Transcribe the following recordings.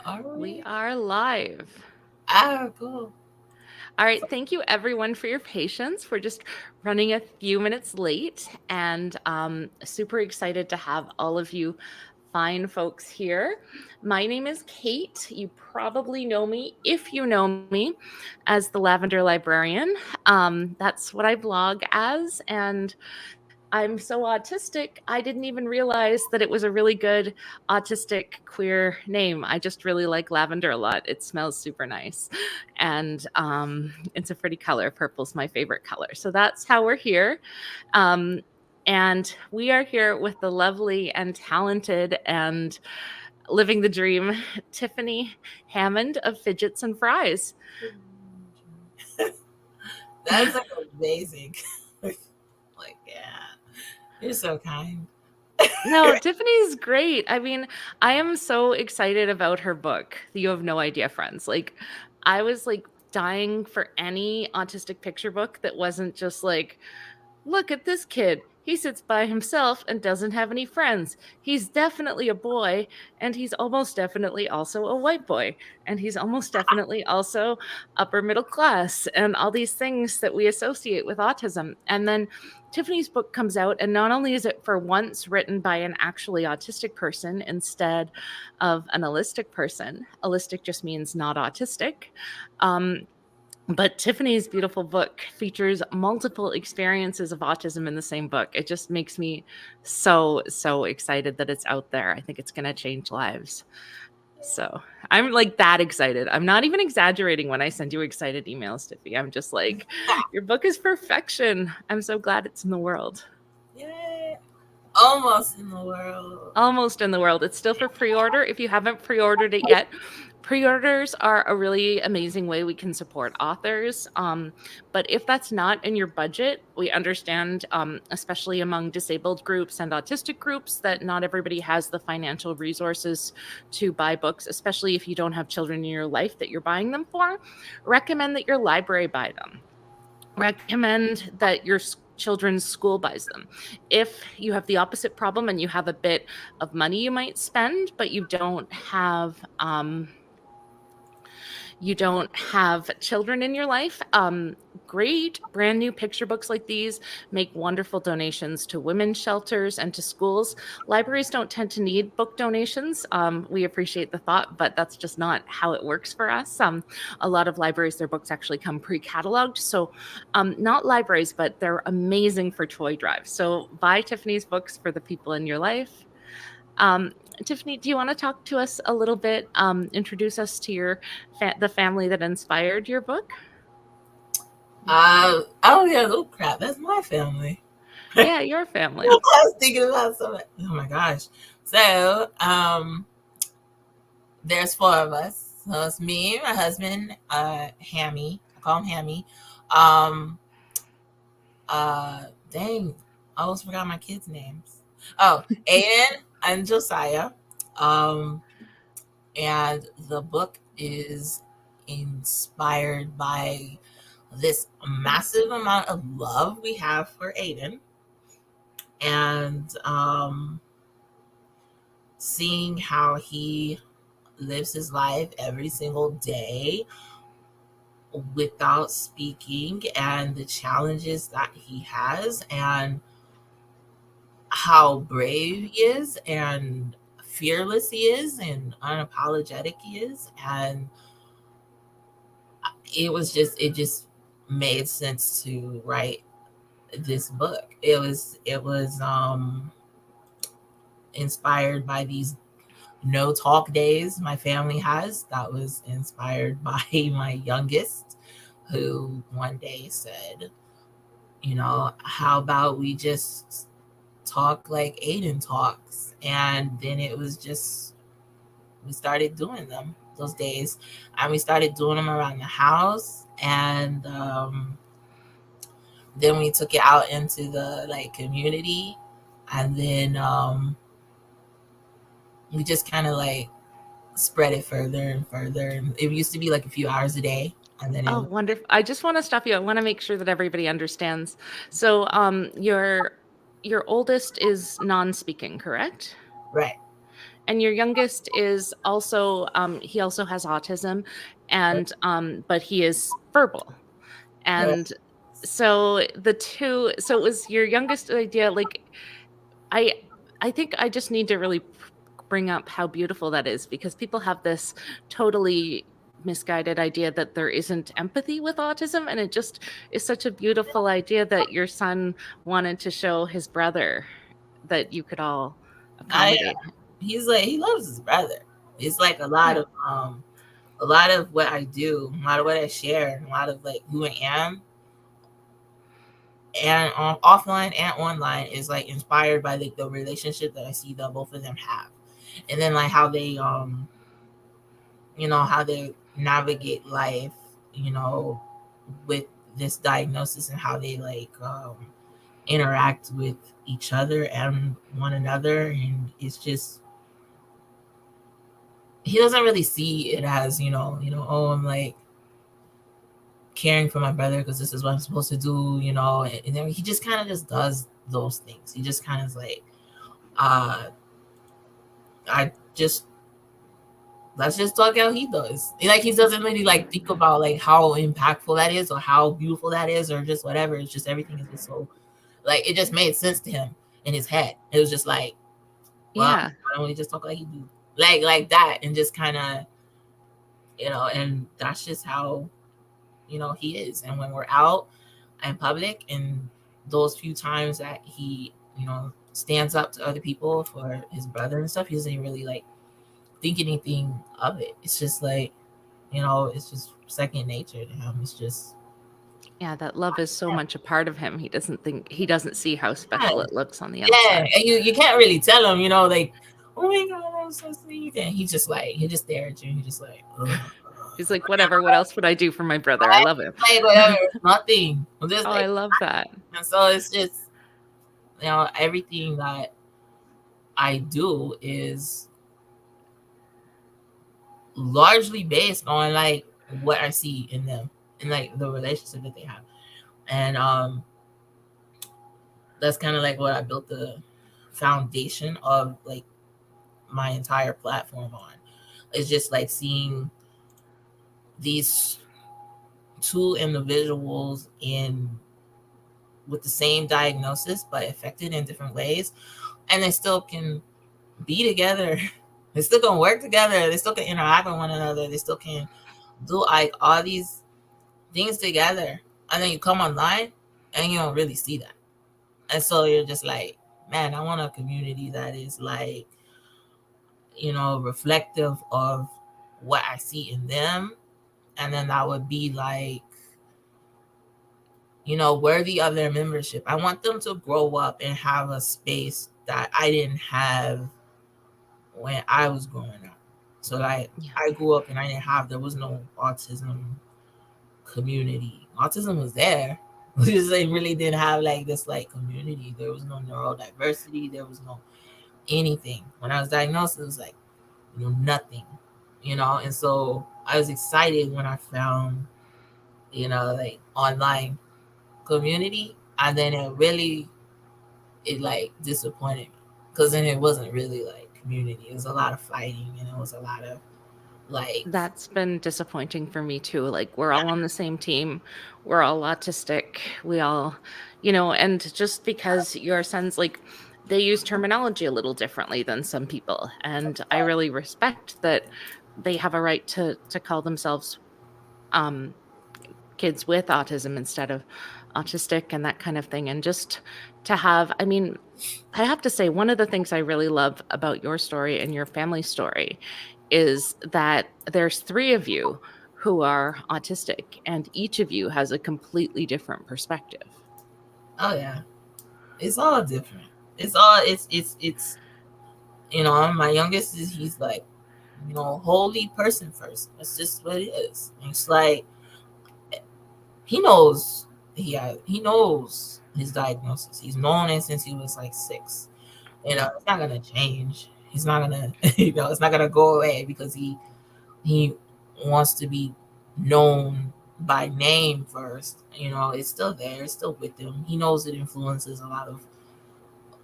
We right. are live. Cool. All right. Thank you, everyone, for your patience. We're just running a few minutes late and super excited to have all of you fine folks here. My name is Kate. You probably know me, if you know me, as the Lavender Librarian. That's what I blog as. And I'm so autistic, I didn't even realize that it was a really good autistic queer name. I just really like lavender a lot. It smells super nice. And it's a pretty color. Purple's my favorite color. So that's how we're here. Um, and we are here with the lovely and talented and living the dream, Tiffany Hammond of Fidgets and Fries. That's like amazing. Like, yeah, you're so kind. No, Tiffany's great. I mean, I am so excited about her book, You Have No Idea, Friends. Like, I was like dying for any autistic picture book that wasn't just like, look at this kid. He sits by himself and doesn't have any friends. He's definitely a boy, and he's almost definitely also a white boy, and he's almost definitely also upper middle class, and all these things that we associate with autism. And then Tiffany's book comes out, and not only is it for once written by an actually autistic person instead of an allistic person, allistic just means not autistic. Um, but Tiffany's beautiful book features multiple experiences of autism in the same book. It just makes me so excited that it's out there. I think it's going to change lives. So I'm like that excited. I'm not even exaggerating when I send you excited emails, Tiffy. I'm just like, your book is perfection. I'm so glad it's in the world. Yay. Almost in the world. Almost in the world. It's still for pre-order. If you haven't pre-ordered it yet, pre-orders are a really amazing way we can support authors. But if that's not in your budget, we understand, especially among disabled groups and autistic groups, that not everybody has the financial resources to buy books, especially if you don't have children in your life that you're buying them for. Recommend that your library buy them. Recommend that your children's school buys them. If you have the opposite problem and you have a bit of money you might spend, but you don't have children in your life, great brand new picture books like these make wonderful donations to women's shelters and to schools. Libraries don't tend to need book donations. We appreciate the thought, but that's just not how it works for us. A lot of libraries, their books actually come pre-cataloged. So not libraries, but they're amazing for toy drives. So buy Tiffany's books for the people in your life. Tiffany, do you want to talk to us a little bit? Introduce us to the family that inspired your book. Oh yeah, oh crap, that's my family. Yeah, your I family. was thinking about something. Oh my gosh. So, there's four of us. So it's me, my husband, Hammy. I call him Hammy. Um, dang, I almost forgot my kids' names. Oh, Aiden and Josiah. Um, and the book is inspired by this massive amount of love we have for Aiden, and seeing how he lives his life every single day without speaking, and the challenges that he has, and how brave he is, and fearless he is, and unapologetic he is. And it just made sense to write this book. It was inspired by these no talk days my family has. That was inspired by my youngest, who one day said, how about we just talk like Aiden talks? And then it was just, we started doing them those days, and we started doing them around the house. And then we took it out into the like community, and then we just kind of like spread it further and further. And it used to be like a few hours a day, and then it Oh, was wonderful. I just want to stop you. I want to make sure that everybody understands. So, your oldest is non-speaking, correct? right. And your youngest is also he also has autism, and but he is verbal. Right. And so so it was your youngest idea. Like I I think I just need to really bring up how beautiful that is, because people have this totally misguided idea that there isn't empathy with autism, and it just is such a beautiful idea that your son wanted to show his brother that you could all I accommodate him. He's like, he loves his brother. It's like Yeah. a lot of what I do, a lot of what I share, a lot of like who I am, and offline and online is like inspired by like the relationship that I see that both of them have, and then like how they how they navigate life, you know, with this diagnosis, and how they like interact with each other and one another. And it's just, he doesn't really see it as, oh, I'm like caring for my brother because this is what I'm supposed to do, and then he just kind of just does those things. He just kind of like, uh I just let's just talk how he does. Like, he doesn't really like think about like how impactful that is or how beautiful that is or just whatever. It's just everything is just so like, it just made sense to him in his head. It was just like, well, Yeah. why don't we just talk like he do, like that, and just kind of, and that's just how he is. And when we're out in public, and those few times that he stands up to other people for his brother and stuff, he doesn't really like think anything of it. It's just like, it's just second nature to him. It's just, Yeah, that love is so much a part of him. He doesn't see how yeah, special it looks on the yeah. outside. And you can't really tell him, like, oh my god, I'm so sweet. And he just like, he just stare at you, and he just like, ugh. He's like, "Whatever, what else would I do for my brother? I love him." Like, whatever, nothing. I'm just Oh, like, I love that. and so it's just, everything that I do is largely based on like what I see in them and like the relationship that they have. And that's kind of like what I built the foundation of like my entire platform on. It's just like seeing these two individuals in with the same diagnosis but affected in different ways, and they still can be together. They still can work together. They still can interact with one another. They still can do like all these things together. And then you come online and you don't really see that. And so you're just like, man, I want a community that is like, reflective of what I see in them. And then that would be like, worthy of their membership. I want them to grow up and have a space that I didn't have when I was growing up. So like, Yeah. I grew up and there was no autism community. Autism was there. We just like really didn't have like this like community. There was no neurodiversity. There was no anything. When I was diagnosed, it was like, nothing. And so I was excited when I found, like online community, and then it like disappointed me, because then it wasn't really like community. It was a lot of fighting, and it was a lot of like, That's been disappointing for me too. Like, we're all on the same team. We're all autistic. We all, and just because your son's like, they use terminology a little differently than some people. And I really respect that they have a right to call themselves um kids with autism instead of autistic and that kind of thing. And just to have, I mean, I have to say, one of the things I really love about your story and your family story is that there's three of you who are autistic, and each of you has a completely different perspective. oh yeah, it's all different. It's my youngest is, he's like, holy person first. That's just what it is. And it's like, he knows he knows his diagnosis. He's known it since he was like 6. It's not gonna change. He's not gonna it's not gonna go away because he wants to be known by name first. It's still there. It's still with him. He knows it influences a lot of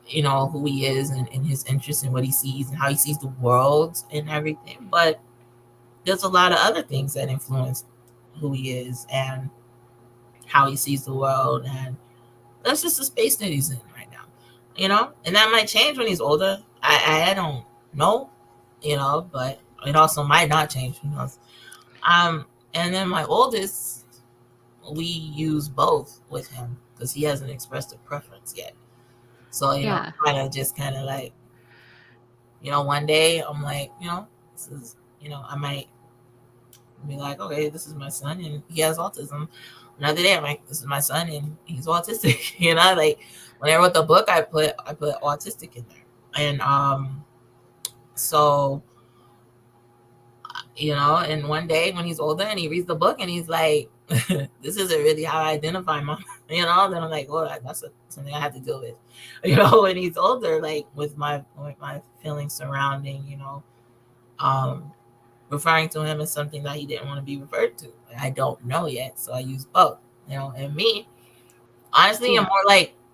you know, who he is and his interests and what he sees and how he sees the world and everything. But there's a lot of other things that influence who he is and how he sees the world, and that's just the space that he's in right now, you know. And that might change when he's older. I don't know, you know, but it also might not change. Who knows? And then my oldest, we use both with him because he hasn't expressed a preference yet. So you know, Yeah. kind of like, you know, one day I'm like, you know, this is, you know, I might be like, okay, this is my son and he has autism. Another day I'm like, this is my son and he's autistic. You know, like when I wrote the book, I put autistic in there, and so you know, and one day when he's older and he reads the book and he's like, this isn't really how I identify, mom. You know, then I'm like, oh, that's something I have to deal with. You know, when he's older, like with my feelings surrounding, you know, um, referring to him as something that he didn't want to be referred to. I don't know yet, so I use both. You know, and me, honestly, I'm Yeah.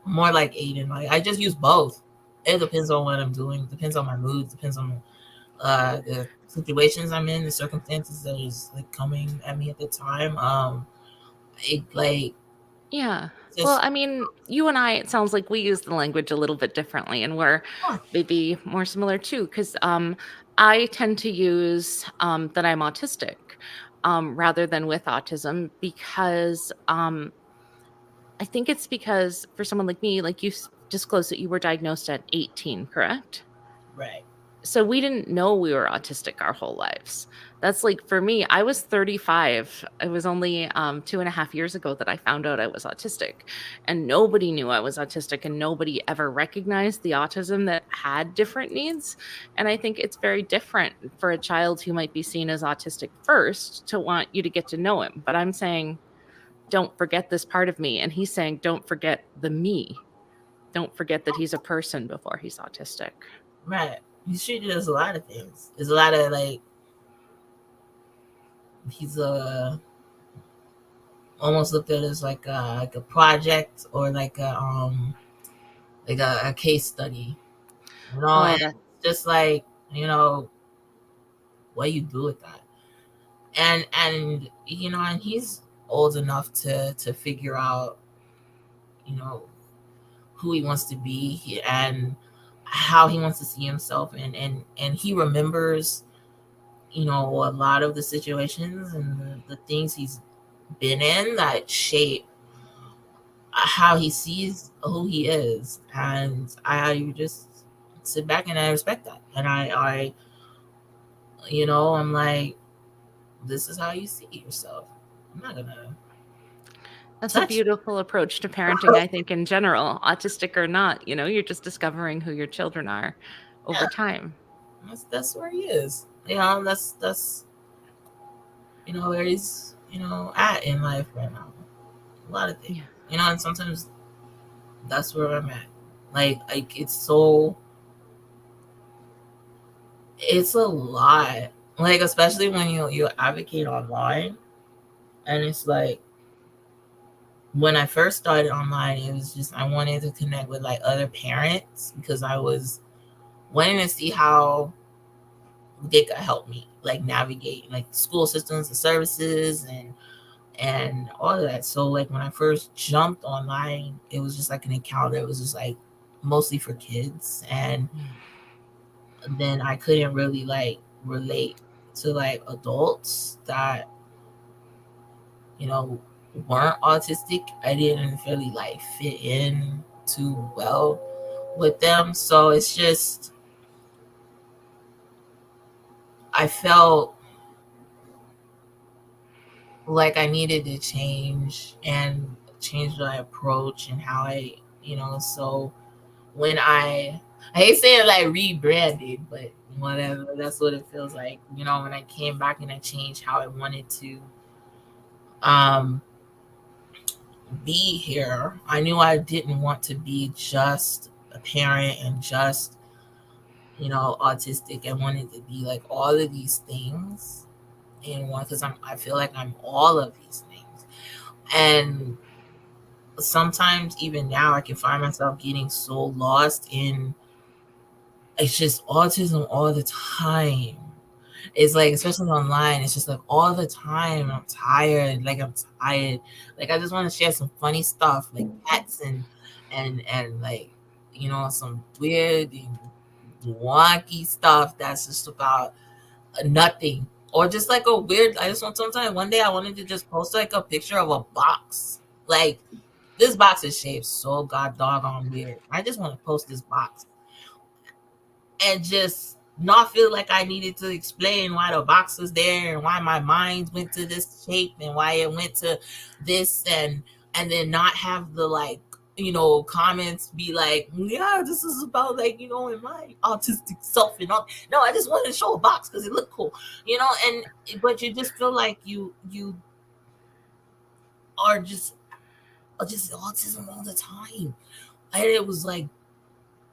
more like Aiden. Like I just use both. It depends on what I'm doing. Depends on my mood. Depends on the situations I'm in, the circumstances that is like coming at me at the time. It like Yeah. Well, just I mean, you and I, it sounds like we use the language a little bit differently, and we're oh, maybe more similar too, because I tend to use that I'm autistic rather than with autism because I think it's because for someone like me, like you disclosed that you were diagnosed at 18, correct? right, So we didn't know we were autistic our whole lives. That's like for me, I was 35. It was only 2.5 years ago that I found out I was autistic. And nobody knew I was autistic and nobody ever recognized the autism that had different needs. And I think it's very different for a child who might be seen as autistic first to want you to get to know him. But I'm saying, don't forget this part of me. And he's saying, don't forget the me. Don't forget that he's a person before he's autistic. right. He's treated as a lot of things. There's a lot of like he's almost looked at as like a project or like a case study, you know, Oh, and that just like, you know, what you do with that. And you know, and he's old enough to figure out, you know, who he wants to be and how he wants to see himself, and he remembers, you know, a lot of the situations and the things he's been in that shape how he sees who he is. And I just sit back and I respect that, and I you know, I'm like, this is how you see yourself. I'm not gonna that's a touch beautiful approach to parenting, I think, in general, autistic or not, you're just discovering who your children are over yeah, time. that's where he is, you know. That's you know where he's, you know, at in life right now. A lot of things, Yeah. you know, and sometimes that's where I'm at. Like it's so, it's a lot. Like especially when you advocate online, and it's like when I first started online, it was just I wanted to connect with like other parents because I was wanting to see how they could help me like navigate like school systems and services and all of that. So like when I first jumped online, it was just like an account that was just like mostly for kids, and Mm. then I couldn't really like relate to like adults that, you know, weren't autistic. I didn't really like fit in too well with them. So it's just I felt like I needed to change my approach and how I, you know, so when I hate saying like rebranded, but whatever, that's what it feels like. You know, when I came back and I changed how I wanted to um be here, I knew I didn't want to be just a parent and just, you know, autistic. I wanted to be like all of these things in one because I feel like I'm all of these things. And sometimes even now I can find myself getting so lost in, it's just autism all the time. It's like, especially online, it's just like all the time. I'm tired. Like I'm tired. Like I just want to share some funny stuff, like pets and like, you know, some weird and wonky stuff that's just about nothing. Or just like a weird, I just want, sometimes one day I wanted to just post like a picture of a box. Like, this box is shaped so god doggone weird. I just want to post this box and just not feel like I needed to explain why the box was there and why my mind went to this shape and why it went to this, and then not have the, like, you know, comments be like, yeah, this is about, like, you know, in my autistic self and all. No, I just wanted to show a box because it looked cool, you know. And but you just feel like you are just autism all the time. And it was like,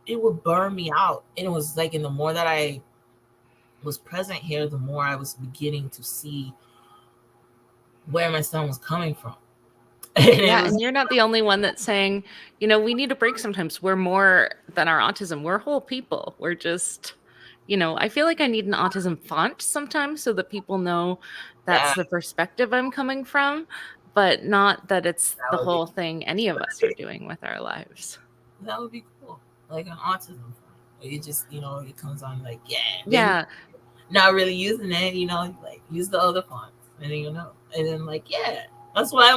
it would burn me out. And it was like, and the more that I was present here, the more I was beginning to see where my son was coming from. And it Yeah, was, and you're not the only one that's saying, you know, we need a break sometimes. We're more than our autism. We're whole people. We're just, you know, I feel like I need an autism font sometimes so that people know yeah, that's the perspective I'm coming from, but not that it's that the would be whole thing any of us are doing with our lives. that would be cool. Like an autism phone. It just, you know, it comes on like, yeah, then Yeah. not really using it, you know, like use the other fonts. And then, you know. And then, like, yeah. That's what I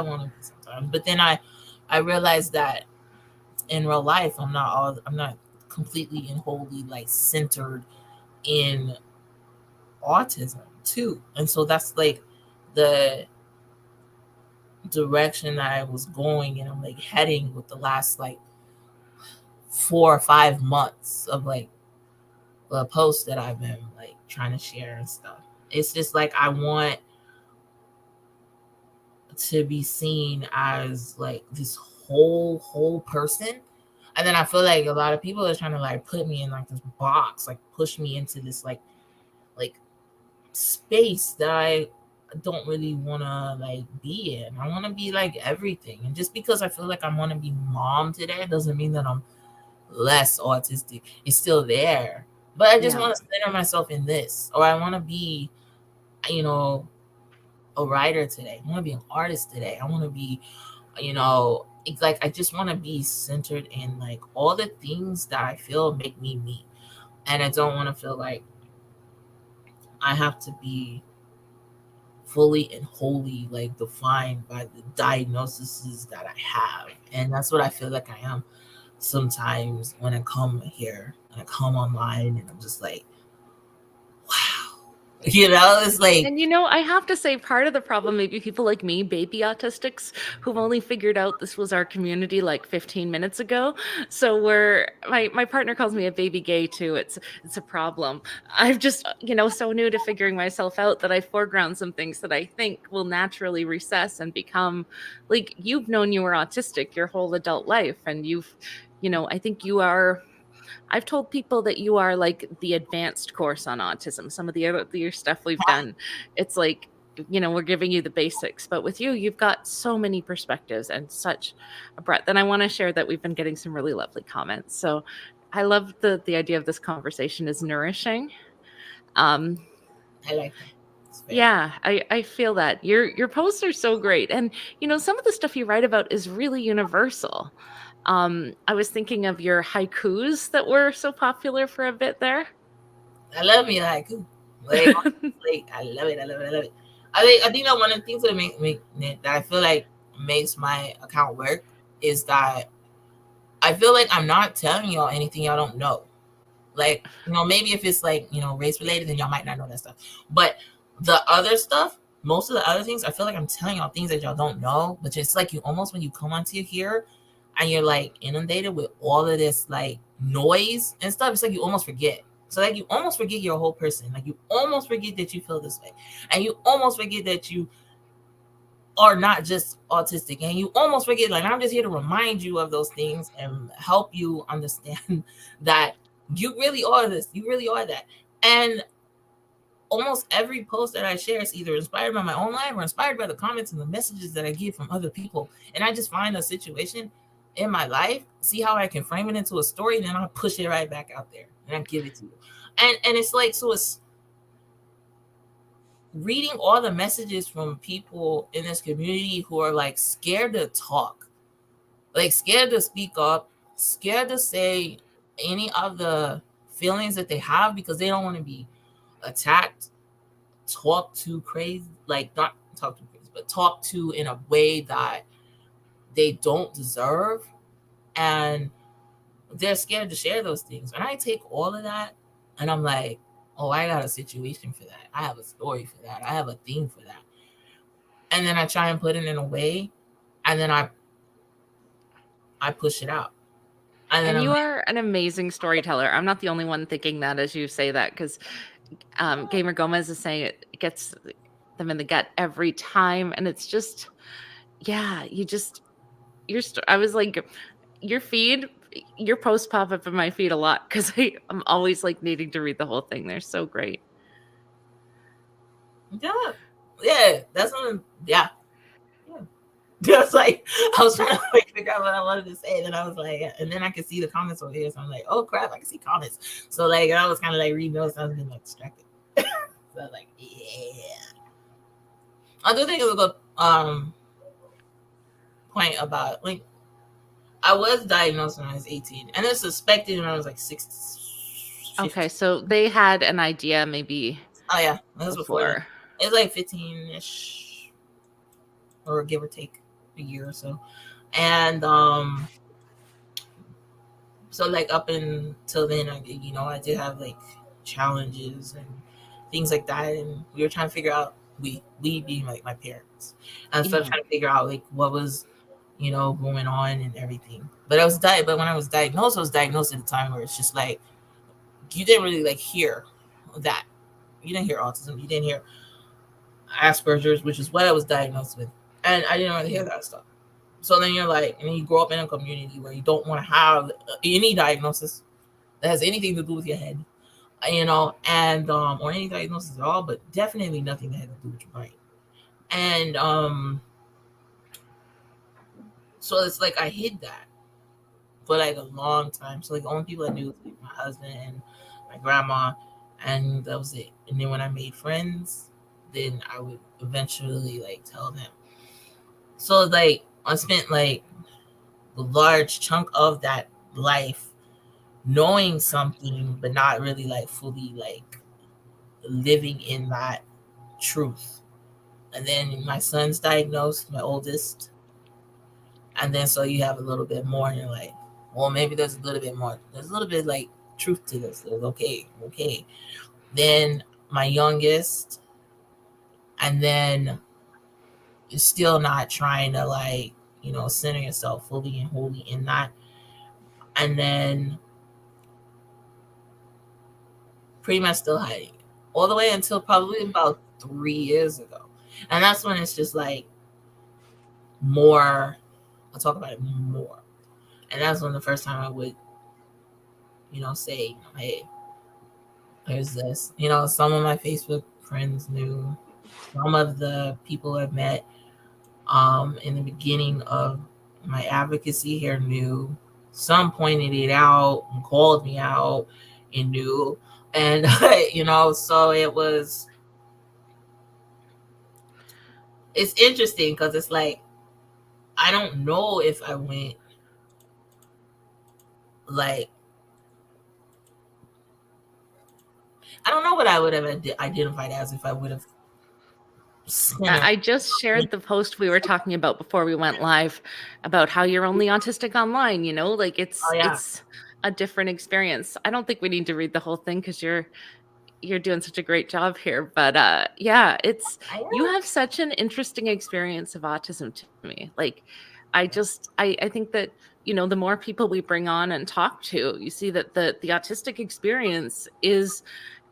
wanna do sometimes. But then I realized that in real life I'm not completely and wholly like centered in autism too. And so that's like the direction that I was going, and I'm like heading with the last like 4 or 5 months of like the posts that I've been like trying to share and stuff. It's just like I want to be seen as like this whole person. And then I feel like a lot of people are trying to like put me in like this box, like push me into this like space that I don't really want to like be in. I want to be like everything. And just because I feel like I want to be mom today doesn't mean that I'm less autistic. It's still there. But I just Yeah. want to center myself in this. Or I want to be, you know, a writer today. I want to be an artist today. I want to be, you know, it's like I just want to be centered in like all the things that I feel make me me. And I don't want to feel like I have to be fully and wholly like defined by the diagnoses that I have. And that's what I feel like I am sometimes when I come here and I come online, and I'm just like, wow. You know, it's like, And you know, I have to say, part of the problem, maybe people like me, baby autistics, who've only figured out this was our community like 15 minutes ago. So my partner calls me a baby gay too. It's a problem. I've just, you know, so new to figuring myself out that I foreground some things that I think will naturally recess and become, like, you've known you were autistic your whole adult life, and you've, you know, I think you are. I've told people that you are like the advanced course on autism. Some of the other stuff we've done, it's like, you know, we're giving you the basics, but with you, you've got so many perspectives and such a breadth. And I want to share that we've been getting some really lovely comments. So I love the idea of this conversation is nourishing. Um, I like that. It's fair. yeah, I feel that your posts are so great, and you know some of the stuff you write about is really universal. I was thinking of your haikus that were so popular for a bit there. I love me a haiku. Like, honestly, I love it. I love it. I love it. I think that one of the things that make that I feel like makes my account work is that I feel like I'm not telling y'all anything y'all don't know. Like, you know, maybe if it's like, you know, race related, then y'all might not know that stuff. But the other stuff, most of the other things, I feel like I'm telling y'all things that y'all don't know. But it's like you almost, when you come onto here and you're like inundated with all of this like noise and stuff, it's like you almost forget. So like you almost forget you're a whole person. Like you almost forget that you feel this way. And you almost forget that you are not just autistic. And you almost forget, like, I'm just here to remind you of those things and help you understand that you really are this, you really are that. And almost every post that I share is either inspired by my own life or inspired by the comments and the messages that I get from other people. And I just find a situation in my life, see how I can frame it into a story, and then I'll push it right back out there and I give it to you. And it's like, so it's reading all the messages from people in this community who are like scared to talk, like scared to speak up, scared to say any of the feelings that they have because they don't want to be attacked, talk too crazy, like not talk too crazy, but talk to in a way that they don't deserve. And they're scared to share those things. And I take all of that and I'm like, oh, I got a situation for that. I have a story for that. I have a theme for that. And then I try and put it in a way, and then I push it out. And I'm you like, are an amazing storyteller. I'm not the only one thinking that as you say that, because Gamer Gomez is saying it gets them in the gut every time. And it's just, yeah, I was like, your feed, your posts pop up in my feed a lot because I'm always like needing to read the whole thing. They're so great. yeah, that's one. Yeah. Just like I was trying to like figure out what I wanted to say, and then I was like, and then I could see the comments over here, so I'm like, oh crap, I can see comments. So like I was kind of like reading those, I was getting like distracted. So I was like, yeah. Other thing is a good point about, like, I was diagnosed when I was 18, and then suspected when I was like 6. Okay, so they had an idea maybe. Oh yeah, that was before that. Before. It was like 15-ish, or give or take a year or so. And so like up until then, I did have like challenges and things like that, and we were trying to figure out, we being like my parents, and so trying to figure out like what was going on and everything. But but when I was diagnosed at a time where it's just like you didn't really like hear that. You didn't hear autism, you didn't hear Asperger's, which is what I was diagnosed with, and I didn't really hear that stuff. So then you're like, and then you grow up in a community where you don't want to have any diagnosis that has anything to do with your head, and or any diagnosis at all, but definitely nothing that has to do with your brain. And so it's like I hid that for like a long time. So like the only people I knew was like my husband and my grandma, and that was it. And then when I made friends, then I would eventually like tell them. So like I spent like a large chunk of that life knowing something, but not really like fully like living in that truth. And then my son's diagnosed, my oldest, and then so you have a little bit more, and you're like, well, maybe there's a little bit more. There's a little bit like truth to this. Okay. Then my youngest, and then you're still not trying to like center yourself fully and wholly in that, and then pretty much still hiding all the way until probably about 3 years ago. And that's when it's just like more, I'll talk about it more. And that's when the first time I would, say, hey, there's this. Some of my Facebook friends knew. Some of the people I've met in the beginning of my advocacy here knew. Some pointed it out and called me out and knew. And, so it's interesting because it's like, I don't know if I went like, I don't know what I would have identified as if I would have. I just shared the post we were talking about before we went live about how you're only autistic online, like it's a different experience. I don't think we need to read the whole thing because you're doing such a great job here. But yeah, you have such an interesting experience of autism to me. Like I think that, the more people we bring on and talk to, you see that the autistic experience is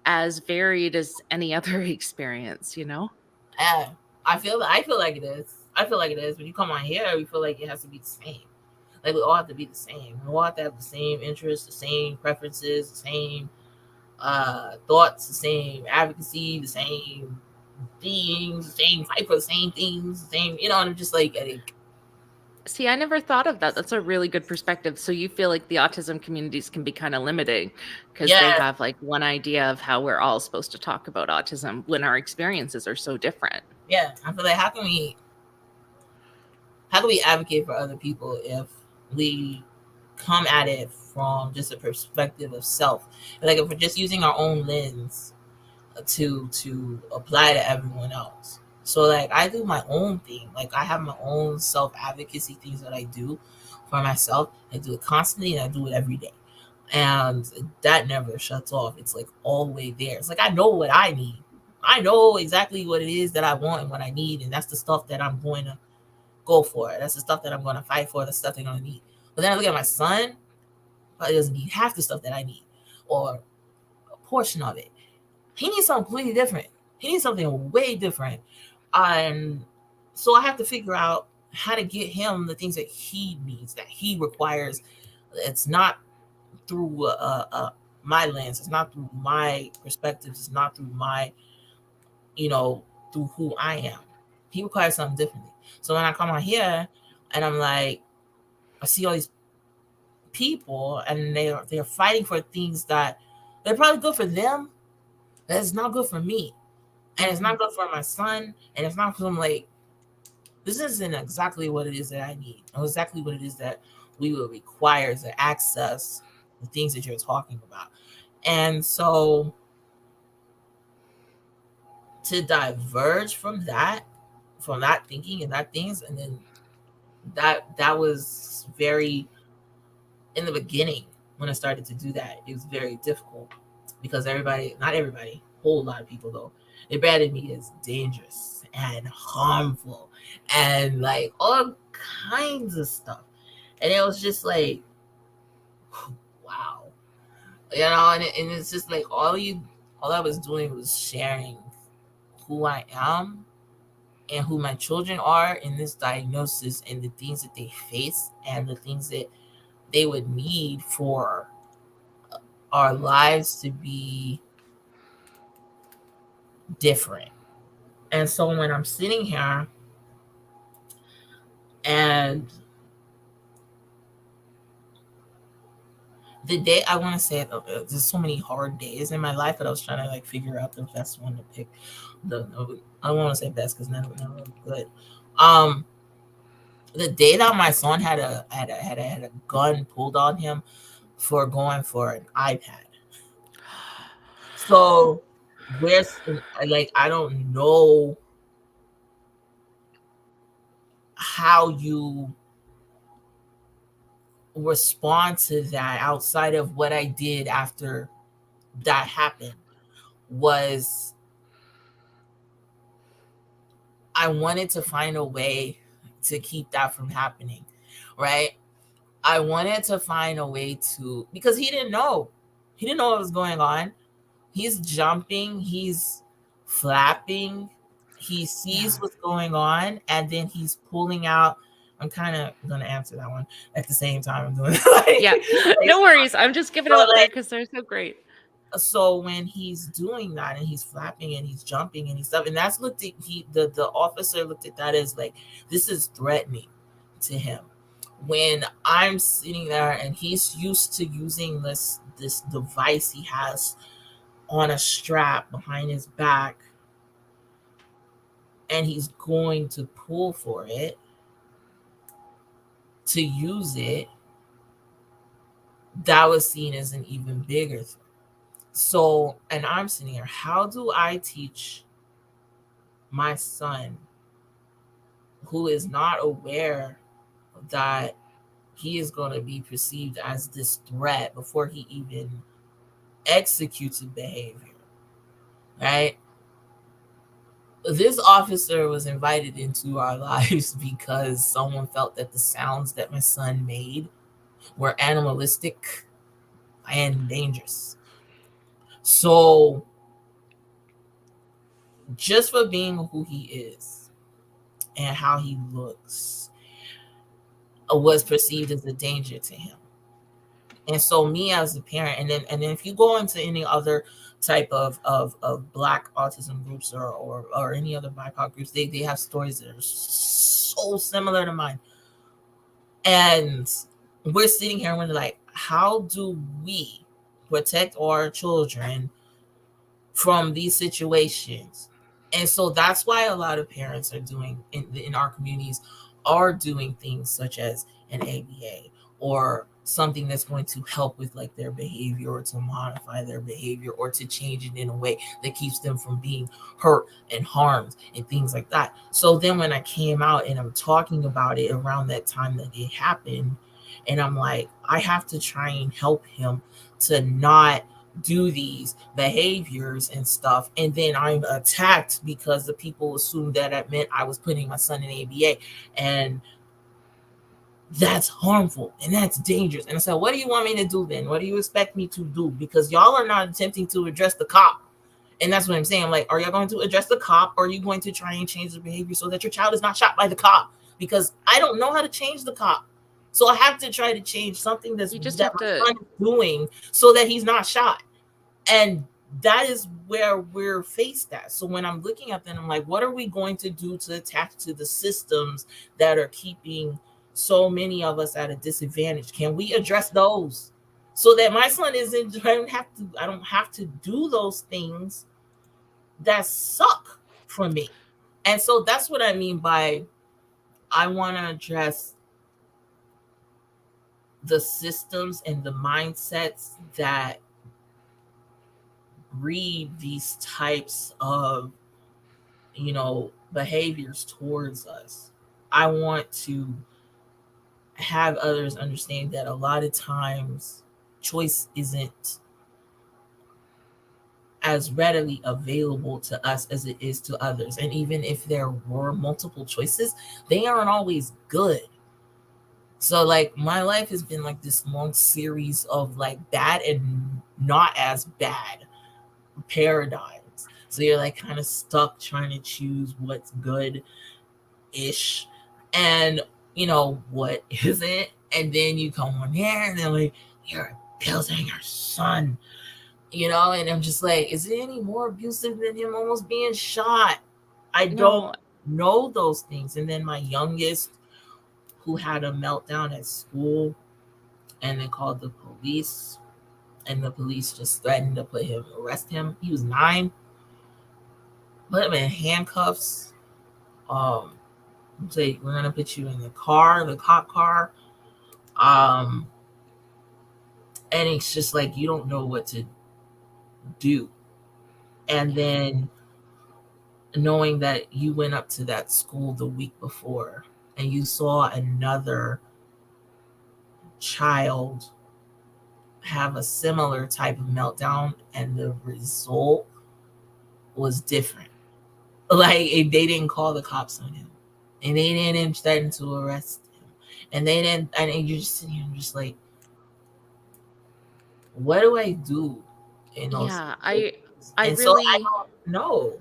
as varied as any other experience, Yeah, I feel like it is. I feel like it is. When you come on here, we feel like it has to be the same. Like we all have to be the same. We all have to have the same interests, the same preferences, the same thoughts, the same advocacy, the same beings, the same fight for the same things, the same, and I'm just like, See, I never thought of that. That's a really good perspective. So you feel like the autism communities can be kind of limiting because they yeah, have like one idea of how we're all supposed to talk about autism when our experiences are so different. yeah. I feel like how can we advocate for other people if we come at it from just a perspective of self? Like if we're just using our own lens to apply to everyone else. So like I do my own thing. Like I have my own self advocacy things that I do for myself. I do it constantly and I do it every day. And that never shuts off. It's like all the way there. It's like I know what I need. I know exactly what it is that I want and what I need, and that's the stuff that I'm going to go for. That's the stuff that I'm going to fight for. The stuff they're going to need. But then I look at my son, probably doesn't need half the stuff that I need, or a portion of it. He needs something completely different. He needs something way different. And so I have to figure out how to get him the things that he needs, that he requires. It's not through my lens. It's not through my perspectives. It's not through my, through who I am. He requires something differently. So when I come on here and I'm like, I see all these people and they're fighting for things that they're probably good for them, but it's not good for me. And it's not good for my son. And it's not for him. Like, this isn't exactly what it is that I need, or exactly what it is that we will require to access the things that you're talking about. And so to diverge from that thinking and that things, and then that was very, in the beginning when I started to do that, it was very difficult because not everybody, a whole lot of people though, they branded me as dangerous and harmful and like all kinds of stuff. And it was just like, wow, and it's just like all I was doing was sharing who I am and who my children are in this diagnosis and the things that they face and the things that they would need for our lives to be different. And so when I'm sitting here and the day, I want to say there's so many hard days in my life that I was trying to like figure out the best one to pick. I don't want to say best because none of them are good. The day that my son had a gun pulled on him for going for an iPad. So where's, like, I don't know how you respond to that outside of what I did after that happened. Was I wanted to find a way to keep that from happening, right? I wanted to find a way to, because he didn't know what was going on. He's jumping, he's flapping, he sees what's going on, and then he's pulling out. I'm kind of going to answer that one at the same time I'm doing Yeah, no worries. I'm just giving them up there because they're so great. So when he's doing that and he's flapping and he's jumping and he's stuff, and that's looked at, the officer looked at that as like, this is threatening to him. When I'm sitting there and he's used to using this device he has on a strap behind his back, and he's going to pull for it to use it, that was seen as an even bigger thing. So, and I'm sitting here, how do I teach my son, who is not aware that he is going to be perceived as this threat before he even executes a behavior, right? This officer was invited into our lives because someone felt that the sounds that my son made were animalistic and dangerous. So just for being who he is and how he looks was perceived as a danger to him. And so me as a parent, and then if you go into any other type of Black autism groups or any other BIPOC groups, they have stories that are so similar to mine. And we're sitting here and we're like, how do we protect our children from these situations? And so that's why a lot of parents are doing in our communities are doing things such as an ABA or something that's going to help with like their behavior or to modify their behavior or to change it in a way that keeps them from being hurt and harmed and things like that. So then when I came out and I'm talking about it around that time that it happened, and I'm like, I have to try and help him to not do these behaviors and stuff, and then I'm attacked because the people assumed that it meant I was putting my son in ABA, and that's harmful and that's dangerous. And I said, what do you want me to do then? What do you expect me to do? Because y'all are not attempting to address the cop. And that's what I'm saying. Like, are you going to address the cop, or are you going to try and change the behavior so that your child is not shot by the cop? Because I don't know how to change the cop. So I have to try to change something that my son is doing so that he's not shot. And that is where we're faced at. So when I'm looking at them, I'm like, what are we going to do to attach to the systems that are keeping so many of us at a disadvantage? Can we address those so that my son isn't, I don't have to do those things that suck for me? And so that's what I mean by I want to address the systems and the mindsets that breed these types of, behaviors towards us. I want to have others understand that a lot of times choice isn't as readily available to us as it is to others. And even if there were multiple choices, they aren't always good. So like my life has been like this long series of like bad and not as bad paradigms. So you're like kind of stuck trying to choose what's good ish and what isn't. And then you come on here and they're like, you're abusing your son. And I'm just like, is it any more abusive than him almost being shot? I don't know those things. And then my youngest, who had a meltdown at school, and they called the police, and the police just threatened to arrest him. He was 9, put him in handcuffs. Say, we're gonna put you in the cop car. And it's just like you don't know what to do. And then knowing that you went up to that school the week before and you saw another child have a similar type of meltdown and the result was different. Like they didn't call the cops on him and they didn't threaten to arrest him. And they didn't, and you're just sitting here and just like, what do I do in those situations? I don't know.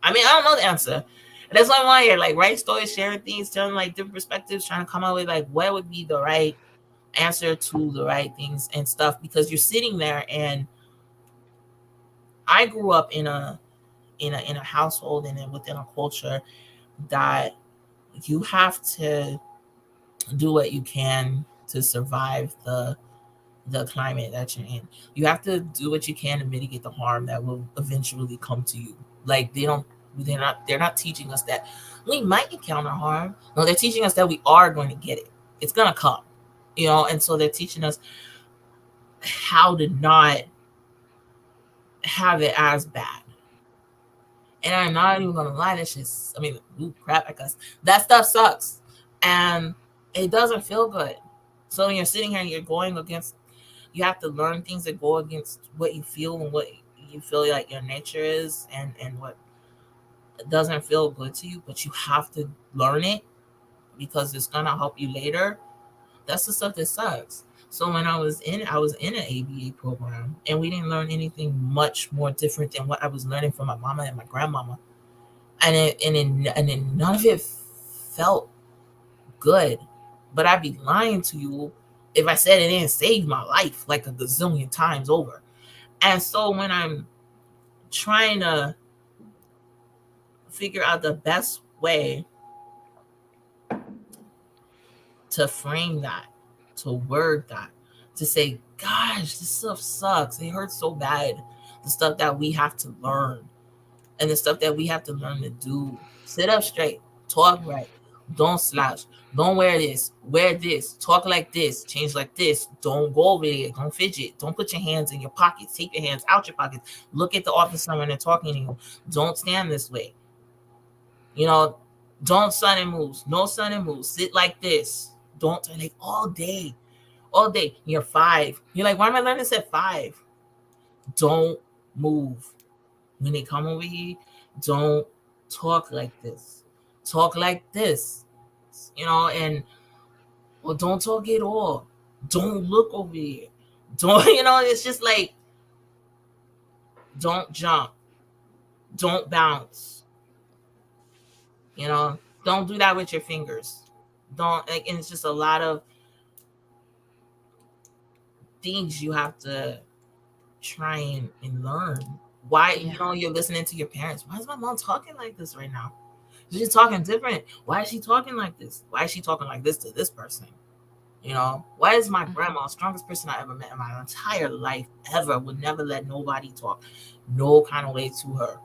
I mean, I don't know the answer. And that's why I'm on here, like, write stories, sharing things, telling like different perspectives, trying to come up with like what would be the right answer to the right things and stuff. Because you're sitting there, and I grew up in a household and then within a culture that you have to do what you can to survive the climate that you're in. You have to do what you can to mitigate the harm that will eventually come to you. Like they're not teaching us that we might encounter harm. No, they're teaching us that we are going to get it. It's gonna come. And so they're teaching us how to not have it as bad. And I'm not even gonna lie, that's just, I mean, crap, I guess. That stuff sucks. And it doesn't feel good. So when you're sitting here and you're going against, you have to learn things that go against what you feel and what you feel like your nature is, and what doesn't feel good to you, but you have to learn it because it's gonna help you later. That's the stuff that sucks. So when I was in an ABA program, and we didn't learn anything much more different than what I was learning from my mama and my grandmama, and none of it felt good. But I'd be lying to you if I said it didn't save my life like a gazillion times over. And so when I'm trying to figure out the best way to frame that, to word that, to say, gosh, this stuff sucks. It hurts so bad. The stuff that we have to learn and the stuff that we have to learn to do. Sit up straight, talk right, don't slouch, don't wear this, talk like this, change like this, don't go over there, don't fidget, don't put your hands in your pockets, take your hands out your pockets, look at the officer when they're talking to you, don't stand this way. You know, don't sudden moves, no sudden moves, sit like this. Don't like all day. You're 5. You're like, why am I learning this at 5? Don't move. When they come over here, don't talk like this. Talk like this. You know, and well, don't talk at all. Don't look over here. Don't, you know, it's just like, don't jump. Don't bounce. You know, don't do that with your fingers. Don't, like, and it's just a lot of things you have to try and learn. Why, you know, you're listening to your parents. Why is my mom talking like this right now? She's talking different. Why is she talking like this? Why is she talking like this to this person? You know, why is my grandma, strongest person I ever met in my entire life ever, would never let nobody talk no kind of way to her?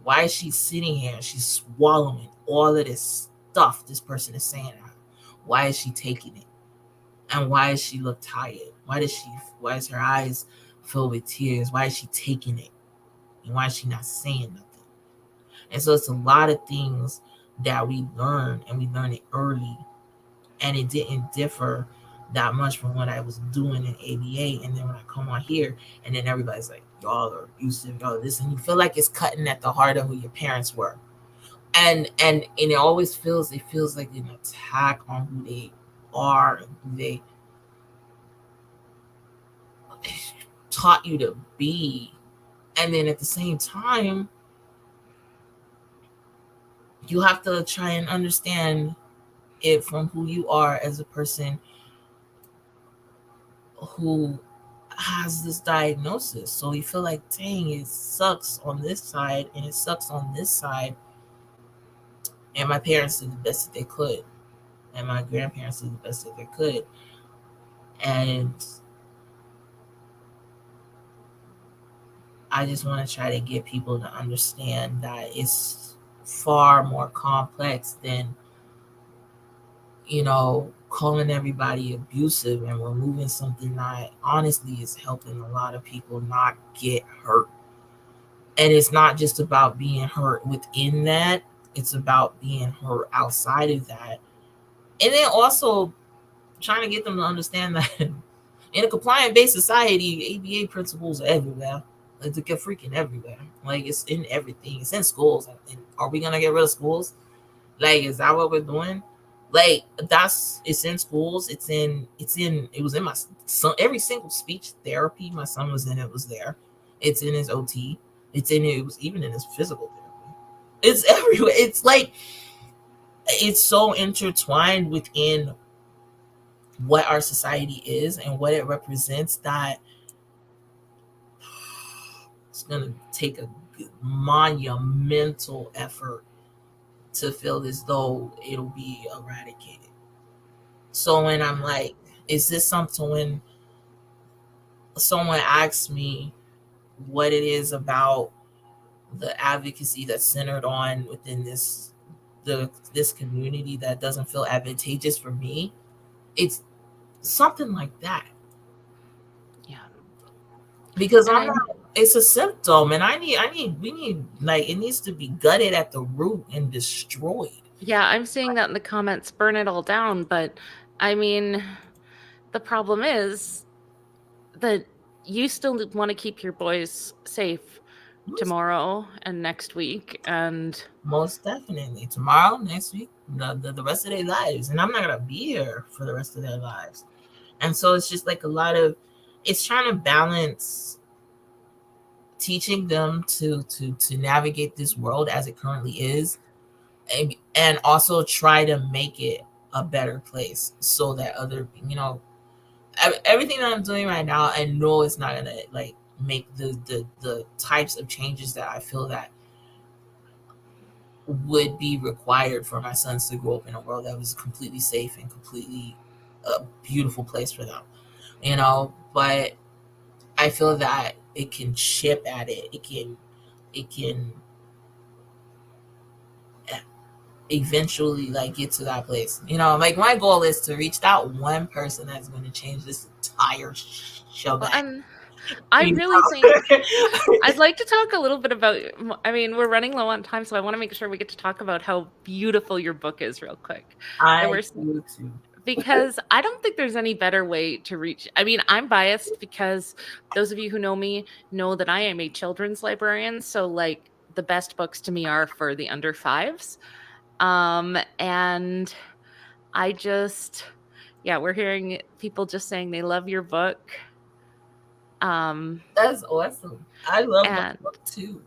Why is she sitting here and she's swallowing all of this stuff this person is saying to her? Why is she taking it? And why does she look tired? Why is her eyes filled with tears? Why is she taking it? And why is she not saying nothing? And so it's a lot of things that we learn, and we learn it early, and it didn't differ that much from what I was doing in ABA. And then when I come on here, and then everybody's like, y'all are abusive, y'all are this, and you feel like it's cutting at the heart of who your parents were. And it always feels like an attack on who they are and who they taught you to be. And then at the same time, you have to try and understand it from who you are as a person who has this diagnosis. So you feel like, dang, it sucks on this side and it sucks on this side. And my parents did the best that they could, and my grandparents did the best that they could. And I just want to try to get people to understand that it's far more complex than, you know, calling everybody abusive and removing something that honestly is helping a lot of people not get hurt. And it's not just about being hurt within that, it's about being hurt outside of that. And then also trying to get them to understand that in a compliant-based society, ABA principles are everywhere. Like, they're freaking everywhere. Like, it's in everything. It's in schools. Are we gonna get rid of schools? Like, is that what we're doing? Like, it's in schools. It was in my son, every single speech therapy my son was in, it was there. It's in his OT. It was even in his physical therapy. It's everywhere. It's like, it's so intertwined within what our society is and what it represents that it's going to take a monumental effort to feel as though it'll be eradicated. So when I'm like, is this something, when someone asks me what it is about the advocacy that's centered on within this community that doesn't feel advantageous for me, it's something like that. Yeah. Because it's a symptom, and we need, like, it needs to be gutted at the root and destroyed. Yeah, I'm seeing that in the comments, burn it all down. But I mean, the problem is that you still want to keep your boys safe tomorrow and next week, and most definitely tomorrow, next week, the rest of their lives. And I'm not gonna be here for the rest of their lives. And so it's just like it's trying to balance teaching them to navigate this world as it currently is, and also try to make it a better place, so that other, you know, everything that I'm doing right now, I know it's not gonna like make the types of changes that I feel that would be required for my sons to grow up in a world that was completely safe and completely a beautiful place for them, you know. But I feel that it can chip at it. It can eventually like get to that place. You know, like my goal is to reach that one person that's going to change this entire Well, shebang. and I You really think know? I'd like to talk a little bit about, I mean, we're running low on time, so I want to make sure we get to talk about how beautiful your book is real quick. There I were do too. because I don't think there's any better way to reach. I mean, I'm biased because those of you who know me know that I am a children's librarian, so like the best books to me are for the under fives. And I just yeah, we're hearing people just saying they love your book. Um That's awesome. I love my and book too.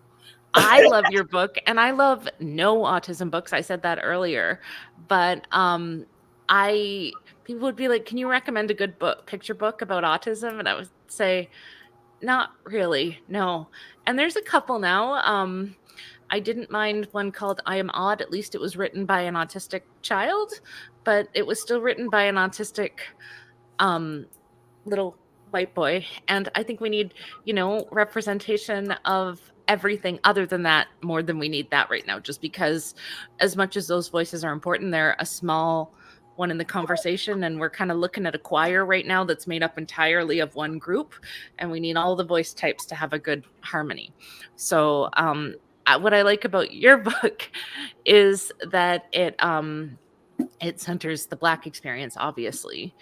I love your book and I love no autism books. I said that earlier. But I people would be like, "Can you recommend a good book, picture book about autism?" And I would say, "Not really. No." And there's a couple now. I didn't mind one called I Am Odd. At least it was written by an autistic child, but it was still written by an autistic um little white boy. And I think we need, representation of everything other than that more than we need that right now, just because as much as those voices are important, they're a small one in the conversation. And we're kind of looking at a choir right now that's made up entirely of one group. And we need all the voice types to have a good harmony. So, what I like about your book is that it centers the Black experience, obviously,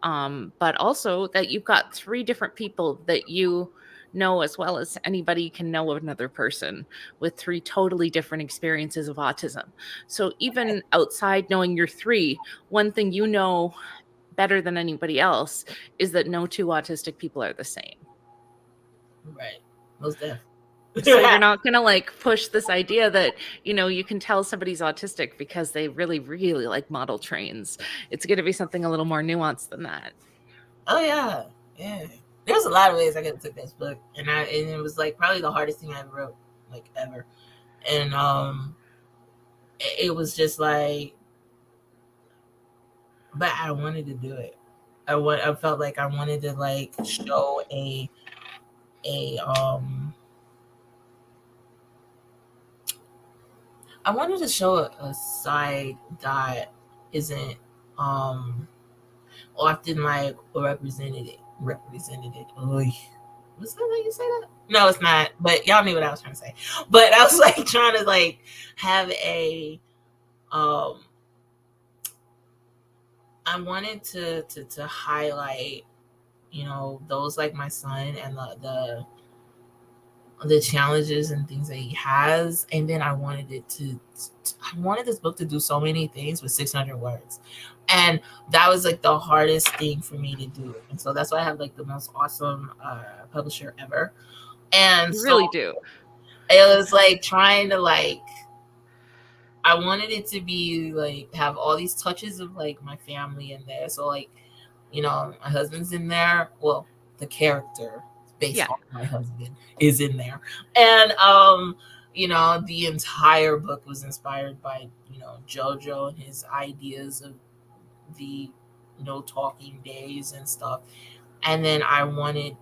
but also that you've got three different people that you know as well as anybody can know of another person with three totally different experiences of autism. So even outside knowing your three, one thing you know better than anybody else is that no two autistic people are the same. Right. Most definitely. So you're not going to like push this idea that, you can tell somebody's autistic because they really, really like model trains. It's going to be something a little more nuanced than that. Oh yeah. Yeah. There's a lot of ways I could have took this book. And it was like probably the hardest thing I ever wrote, like ever. And it was just like, but I wanted to do it. I felt like I wanted to like show a I wanted to show a side that isn't often like represented. Oy. Was that how you say that? No, it's not. But y'all knew what I was trying to say. But I was like trying to like have a um I wanted to highlight, those like my son and the challenges and things that he has. And then I wanted I wanted this book to do so many things with 600 words. And that was like the hardest thing for me to do. And so that's why I have like the most awesome publisher ever. And You so really do. it was like trying to like, I wanted it to be like have all these touches of like my family in there. So like, my husband's in there. Well, the character based Yeah. on my husband is in there. And the entire book was inspired by, JoJo and his ideas of the no talking days and stuff. And then I wanted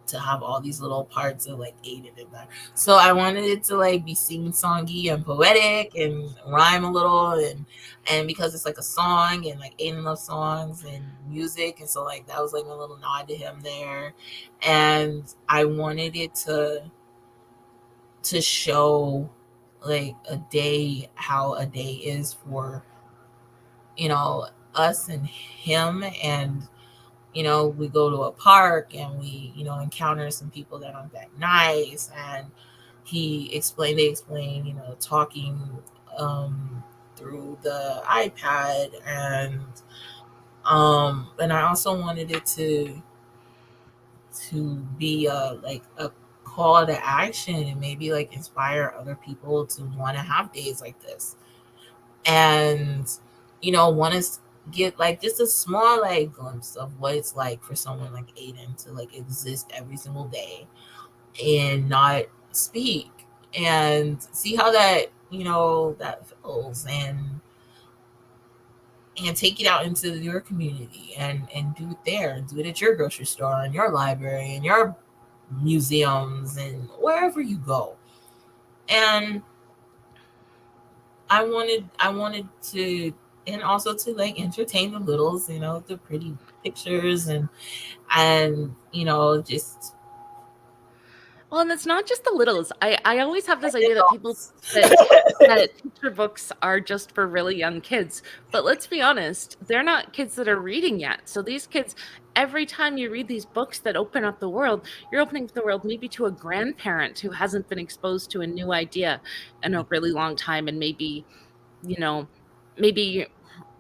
to have all these little parts of like Aiden in there. So I wanted it to like be sing-songy and poetic and rhyme a little, and because it's like a song and like Aiden loves songs and music, and so like that was like a little nod to him there. And I wanted it to show like how a day is for, us and him. And we go to a park and we, encounter some people that aren't that nice. And they explain, talking through the iPad. And I also wanted it to be like a call to action and maybe like inspire other people to want to have days like this. And, one is get like just a small like glimpse of what it's like for someone like Aiden to like exist every single day and not speak, and see how that, you know, that feels, and take it out into your community and do it there, do it at your grocery store and your library and your museums and wherever you go. And I wanted to, and also to like entertain the littles, you know, the pretty pictures and you know, just Well, and it's not just the littles. I always have this idea that people adults. that that picture books are just for really young kids. But let's be honest, they're not kids that are reading yet. So these kids, every time you read these books that open up the world, you're opening up the world maybe to a grandparent who hasn't been exposed to a new idea in a really long time, and maybe, you know, maybe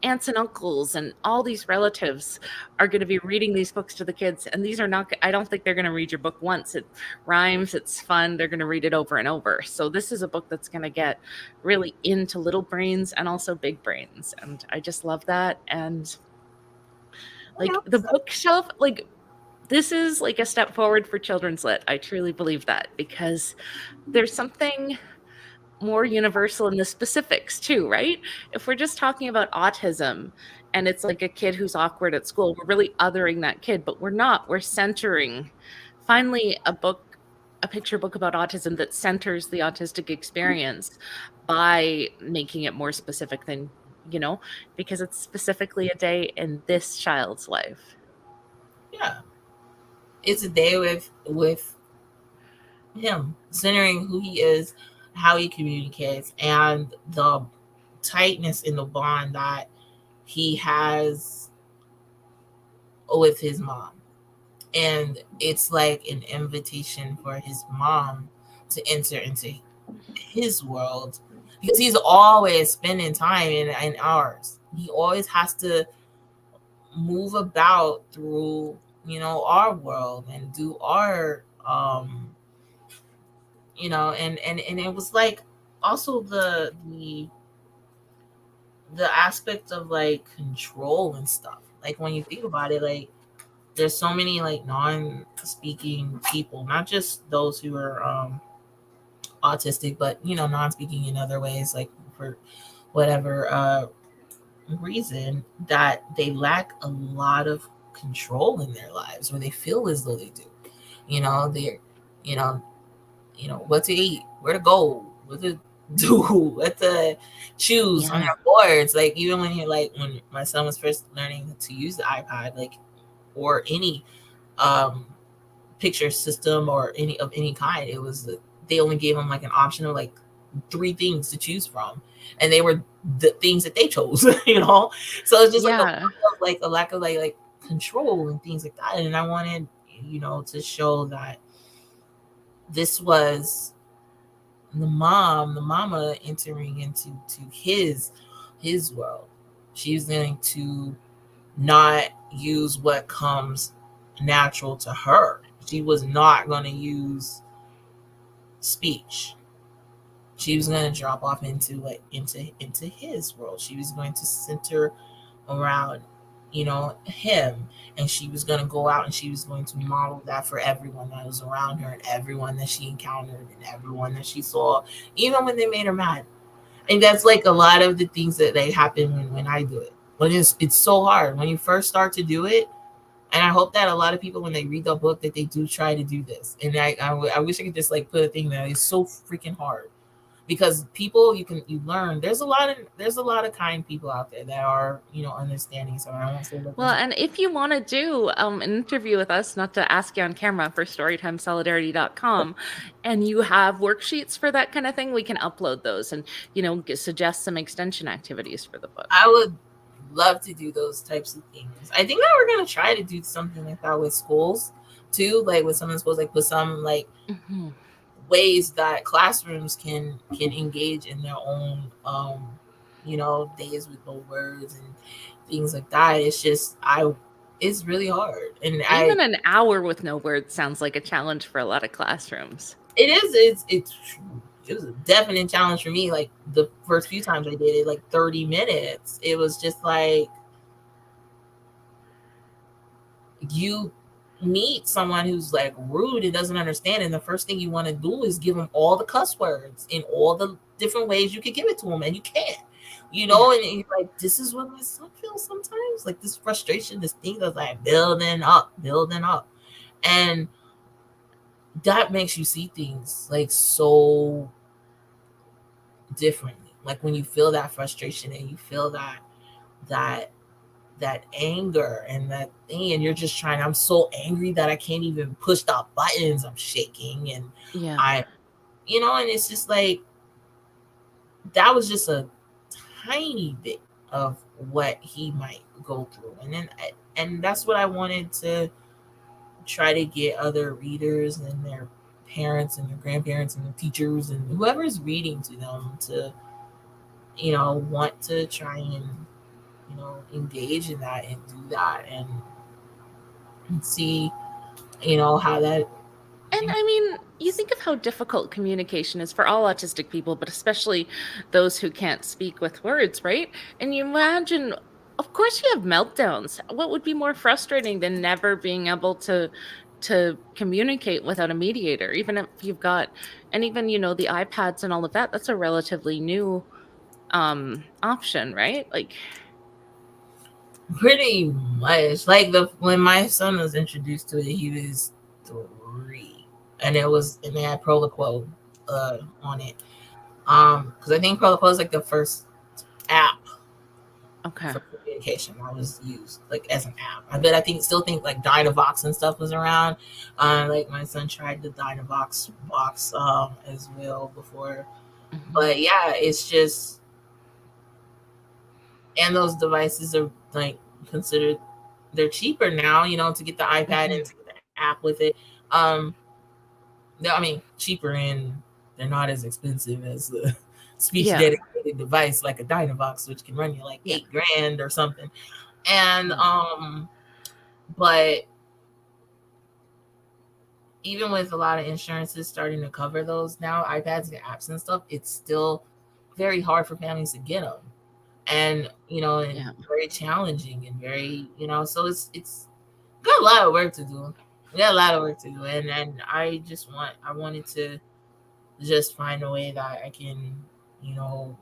aunts and uncles and all these relatives are going to be reading these books to the kids. And these are not, I don't think they're going to read your book once. It rhymes, it's fun, they're going to read it over and over. So this is a book that's going to get really into little brains and also big brains, and I just love that. And like the bookshelf, like this is like a step forward for children's lit. I truly believe that, because there's something more universal in the specifics too, right? If we're just talking about autism and it's like a kid who's awkward at school, we're really othering that kid, but we're not. We're centering finally a book, a picture book about autism that centers the autistic experience by making it more specific than, you know, because it's specifically a day in this child's life. Yeah, it's a day with him, centering who he is, how he communicates, and the tightness in the bond that he has with his mom. And it's like an invitation for his mom to enter into his world, because he's always spending time in ours. He always has to move about through, you know, our world and do our you know, and it was like also the aspect of like control and stuff. Like when you think about it, like there's so many like non-speaking people, not just those who are autistic, but you know, non-speaking in other ways, like for whatever reason, that they lack a lot of control in their lives, or they feel as though they do. You know, they're, you know, what to eat, where to go, what to do, what to choose on Yeah. their boards. Like even when you're like, when my son was first learning to use the iPad, like, or any um picture system or any kind, it was, they only gave him like an option of like three things to choose from, and they were the things that they chose. You know, so it's just Yeah. like a lack of like control and things like that. And I wanted, you know, to show that this was the mama entering into his world. She's going to not use what comes natural to her. She was not going to use speech. She was going to drop off into like into his world. She was going to center around, you know, him, and she was going to go out and she was going to model that for everyone that was around her and everyone that she encountered and everyone that she saw, even when they made her mad. And that's like a lot of the things that they happen when I do it. When it's so hard when you first start to do it. And I hope that a lot of people, when they read the book, that they do try to do this. And I wish I could just like put a thing there. It's so freaking hard, because people, you learn. There's a lot of kind people out there that are, you know, understanding. So I won't say that. Well, and if you want to do an interview with us, not to ask you on camera, for storytimesolidarity.com, and you have worksheets for that kind of thing, we can upload those and, you know, suggest some extension activities for the book. I would love to do those types of things. I think that we're gonna try to do something like that with schools too, like with some of the schools, like with some like ways that classrooms can engage in their own you know, days with no words and things like that. It's just it's really hard. And Even an hour with no words sounds like a challenge for a lot of classrooms. it was a definite challenge for me. Like the first few times I did it, like 30 minutes, it was just like you meet someone who's like rude and doesn't understand, and the first thing you want to do is give them all the cuss words in all the different ways you could give it to them, and you can't, Yeah. and you're like, this is what my son feels sometimes, like this frustration, this thing that's like building up, and that makes you see things like so differently. Like when you feel that frustration and you feel that that anger and that thing, and you're just trying, I'm so angry that I can't even push the buttons, I'm shaking, and Yeah. I and it's just like that was just a tiny bit of what he might go through. And that's what I wanted to try to get other readers and their parents and their grandparents and their teachers and whoever's reading to them to want to try and engage in that and do that and see how that. And I mean, you think of how difficult communication is for all autistic people, but especially those who can't speak with words, right? And you imagine, of course, you have meltdowns. What would be more frustrating than never being able to communicate without a mediator, even if you've got, and even the iPads and all of that, that's a relatively new option, right? Like, Pretty much like the when my son was introduced to it, he was 3, and they had Proloquo on it. Because I think Proloquo is like the first app okay. for communication that was used like as an app. I still think like Dynavox and stuff was around. Like my son tried the Dynavox box as well before, Mhm. but yeah, it's just, and those devices are like considered, they're cheaper now, to get the iPad and Mhm. to get the app with it. Um, I mean, cheaper, and they're not as expensive as the speech Yeah. dedicated device like a Dynavox, which can run you like Yeah. $8,000 or something. And Yeah. but even with a lot of insurances starting to cover those now, iPads and apps and stuff, it's still very hard for families to get them, and and Yeah. very challenging, and very so it's got a lot of work to do. We got a lot of work to do, and I wanted to just find a way that I can, you know,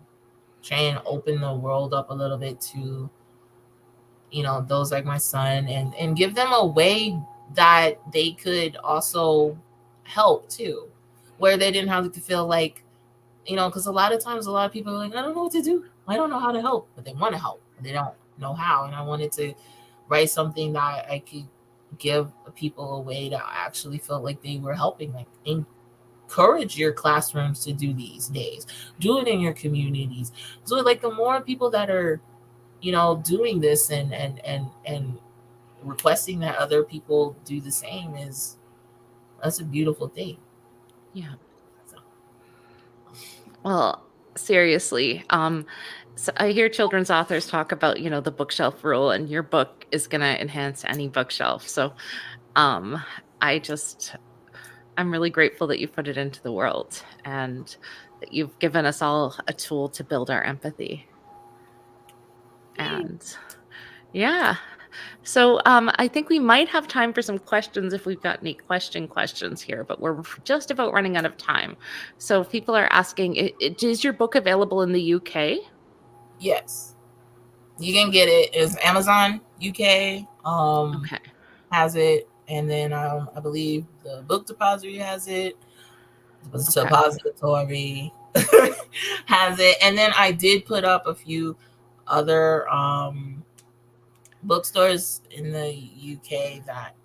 try and open the world up a little bit to, those like my son, and give them a way that they could also help too, where they didn't have to feel like, because a lot of times a lot of people are like, I don't know what to do. I don't know how to help, but they want to help, but they don't know how. And I wanted to write something that I could give people a way to actually feel like they were helping, like encourage your classrooms to do these days, do it in your communities. So like the more people that are, doing this and requesting that other people do the same, is that's a beautiful thing. Yeah. So, Well, seriously, so I hear children's authors talk about, the bookshelf rule, and your book is going to enhance any bookshelf. So, um, I just, I'm really grateful that you put it into the world and that you've given us all a tool to build our empathy. yay. And yeah. So, I think we might have time for some questions if we've got any questions here, but we're just about running out of time. So, people are asking, is your book available in the UK? Yes, you can get it. It's Amazon UK Okay. has it, and then I believe the Book Depository has it. The Okay. Suppository has it, and then I did put up a few other bookstores in the UK that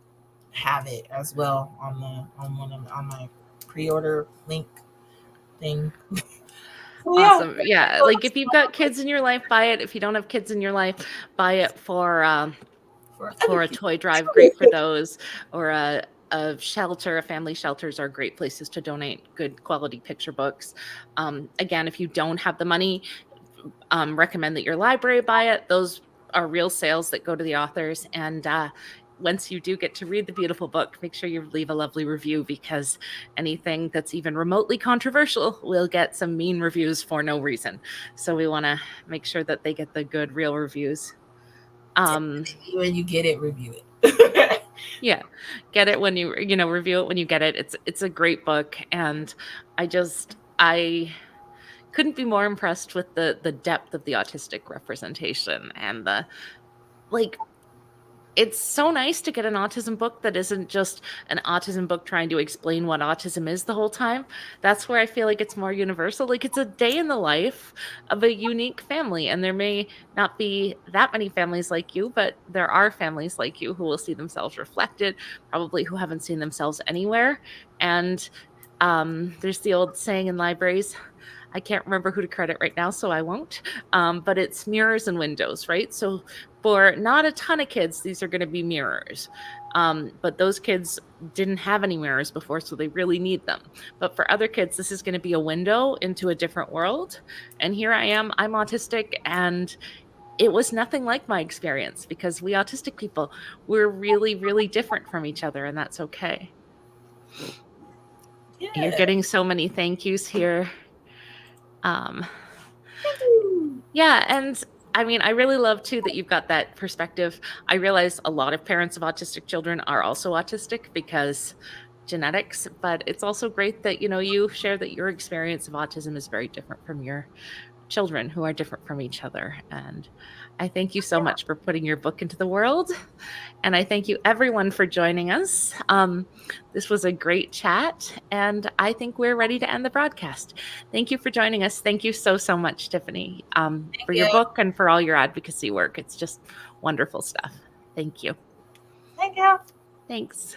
have it as well on my pre-order link thing. So yeah, Awesome. Yeah. Like if you've got kids in your life, buy it. If you don't have kids in your life, buy it for other for a people. toy drive. Great for those, or a shelter. Family shelters are great places to donate good quality picture books. Again, if you don't have the money, recommend that your library buy it. Those are real sales that go to the authors. And once you do get to read the beautiful book, make sure you leave a lovely review, because anything that's even remotely controversial will get some mean reviews for no reason. So we want to make sure that they get the good, real reviews. Um, Definitely, when you get it, review it. Yeah. Get it when you review it when you get it. It's a great book, and I couldn't be more impressed with the depth of the autistic representation and the like it's so nice to get an autism book that isn't just an autism book trying to explain what autism is the whole time. That's where I feel like it's more universal. Like it's a day in the life of a unique family. And there may not be that many families like you, but there are families like you who will see themselves reflected, probably who haven't seen themselves anywhere. And there's the old saying in libraries, I can't remember who to credit right now, so I won't. But it's mirrors and windows, right? So for not a ton of kids, these are going to be mirrors. But those kids didn't have any mirrors before, so they really need them. But for other kids, this is going to be a window into a different world. And here I am, I'm autistic, and it was nothing like my experience because we autistic people, we're really, really different from each other, and that's okay. Yeah. You're getting so many thank yous here. Yeah, and I mean, I really love too that you've got that perspective. I realize a lot of parents of autistic children are also autistic because genetics, but it's also great that you share that your experience of autism is very different from your children who are different from each other. And I thank you so much for putting your book into the world. And I thank you everyone for joining us. This was a great chat, and I think we're ready to end the broadcast. Thank you for joining us. Thank you so, so much, Tiffany, for your book and for all your advocacy work. It's just wonderful stuff. Thank you. Thank you. Thanks.